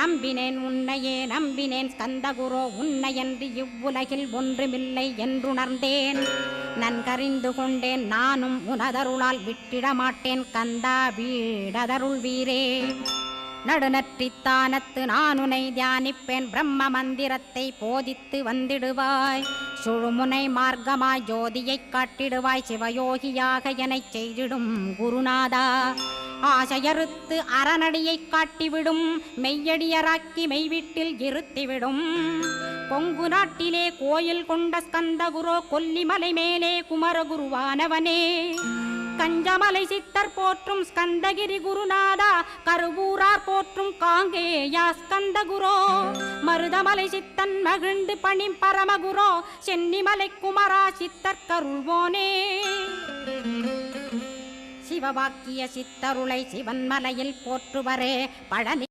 நம்பினேன் உன்னையே நம்பினேன் ஸ்கந்தகுரோ உன்னையன்றி இவ்வுலகில் ஒன்றுமில்லை என்றுணர்ந்தேன். நன்கறிந்து கொண்டேன் நானும் உனதருளால் விட்டிட மாட்டேன் கந்தா வீடதருள் வீரே. நடுநற்றித்தானத்து நான் உனை தியானிப்பேன் பிரம்ம மந்திரத்தை போதித்து வந்திடுவாய். சுழுமுனை மார்க்கமாய் ஜோதியைக் காட்டிடுவாய் சிவயோகியாக எனச் செய்திடும் குருநாதா. ஆசையறுத்து அறநடியைக் காட்டிவிடும் மெய்யடியராக்கி மெய்வீட்டில் இருத்திவிடும். கொங்கு நாட்டிலே கோயில் கொண்ட ஸ்கந்தகுரோ கொல்லிமலை மேலே குமரகுருவானவனே. கஞ்சமலை சித்தர் போற்றும் ஸ்கந்தகிரி குருநாதா கருவூரார் போற்றும் காங்கேயா ஸ்கந்தகுரோ. மருதமலை சித்தன் மகிழ்ந்து பணி பரமகுரோ சென்னிமலை குமரா சித்தர் கருள்வோனே. சிவவாக்கிய சித்தருளை சிவன்மலையில் போற்றுவரே பழனி